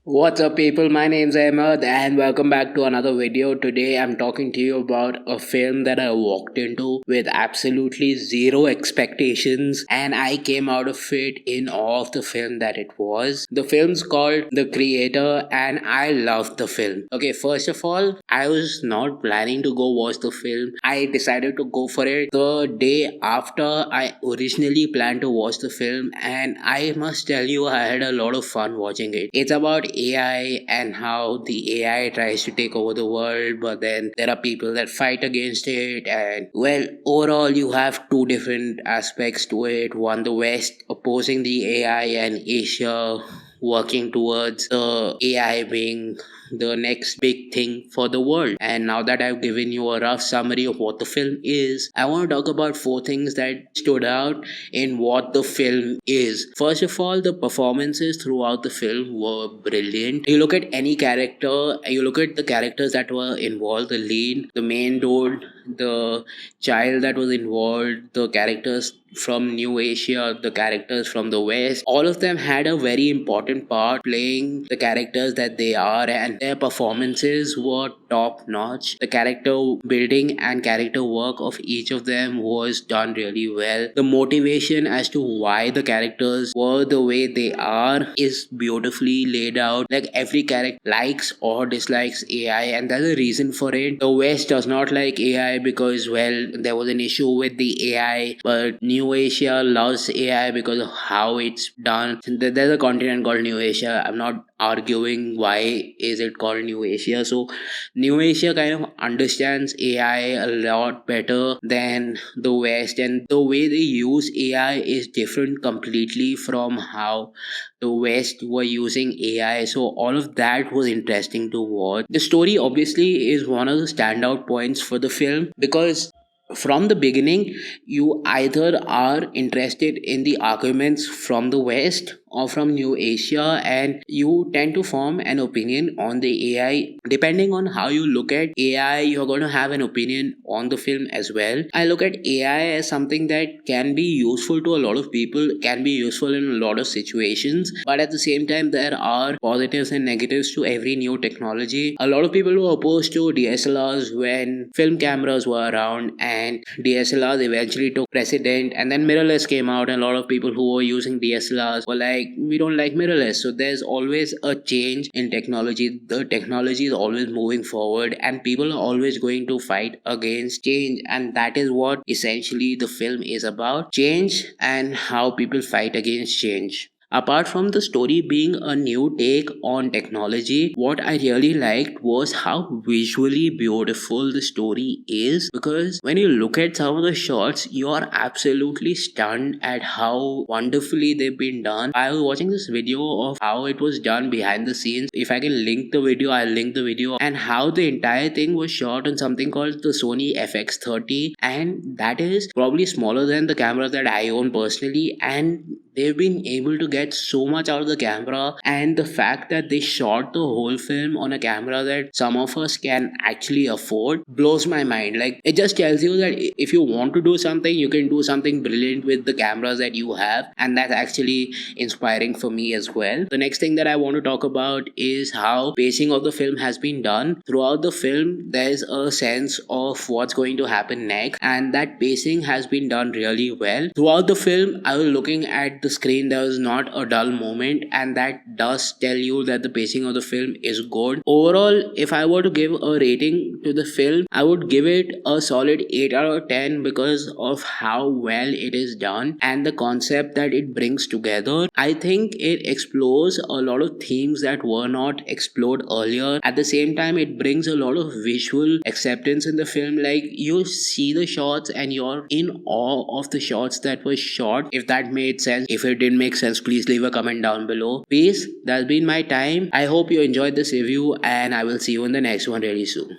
What's up, people? My name's Ahmed, and welcome back to another video. Today, I'm talking to you about a film that I walked into with absolutely zero expectations, and I came out of it in awe of the film that it was. The film's called The Creator, and I loved the film. Okay, first of all, I was not planning to go watch the film. I decided to go for it the day after I originally planned to watch the film, and I must tell you, I had a lot of fun watching it. It's about AI and how the AI tries to take over the world, but then there are people that fight against it. And well, overall, you have two different aspects to it: one, the West opposing the AI, and Asia working towards the AI being the next big thing for the world. And now that I've given you a rough summary of what the film is, I want to talk about four things that stood out in what the film is. First of all, the performances throughout the film were brilliant. You look at any character, you look at the characters that were involved, the lead, the main dude, the child that was involved, the characters from New Asia, the characters from the West, all of them had a very important part playing the characters that they are, and their performances were top notch. The character building and character work of each of them was done really well. The motivation as to why the characters were the way they are is beautifully laid out. Like every character likes or dislikes AI, and there's a reason for it. The West does not like AI because, well, there was an issue with the AI, but New Asia loves AI because of how it's done. There's a continent called New Asia. I'm not arguing why is it called New Asia. So New Asia kind of understands AI a lot better than the West, and the way they use AI is different completely from how the West were using AI. So all of that was interesting to watch. The story obviously is one of the standout points for the film because from the beginning you either are interested in the arguments from the West or from New Asia, and you tend to form an opinion on the AI. Depending on how you look at AI, you're going to have an opinion on the film as well. I look at AI as something that can be useful to a lot of people, can be useful in a lot of situations, but at the same time there are positives and negatives to every new technology. A lot of people were opposed to DSLRs when film cameras were around, and DSLRs eventually took precedent, and then mirrorless came out, and a lot of people who were using DSLRs were like, we don't like mirrorless. So there's always a change in technology. The technology is always moving forward, and people are always going to fight against change, and that is what essentially the film is about: change and how people fight against change. Apart from the story being a new take on technology, what I really liked was how visually beautiful the story is, because when you look at some of the shots, you are absolutely stunned at how wonderfully they've been done. I was watching this video of how it was done behind the scenes. If I can link the video, I'll link the video, and how the entire thing was shot on something called the Sony FX30, and that is probably smaller than the camera that I own personally, and they've been able to get so much out of the camera, and the fact that they shot the whole film on a camera that some of us can actually afford blows my mind. Like, it just tells you that if you want to do something, you can do something brilliant with the cameras that you have, and that's actually inspiring for me as well. The next thing that I want to talk about is how pacing of the film has been done. Throughout the film there's a sense of what's going to happen next, and that pacing has been done really well. Throughout the film I was looking at the screen, there was not a dull moment, and that does tell you that the pacing of the film is good. Overall, if I were to give a rating to the film, I would give it a solid 8 out of 10 because of how well it is done and the concept that it brings together. I think it explores a lot of themes that were not explored earlier. At the same time, it brings a lot of visual acceptance in the film. Like, you see the shots and you're in awe of the shots that were shot. If that made sense. If it didn't make sense, please leave a comment down below. Peace. That's been my time. I hope you enjoyed this review, and I will see you in the next one really soon.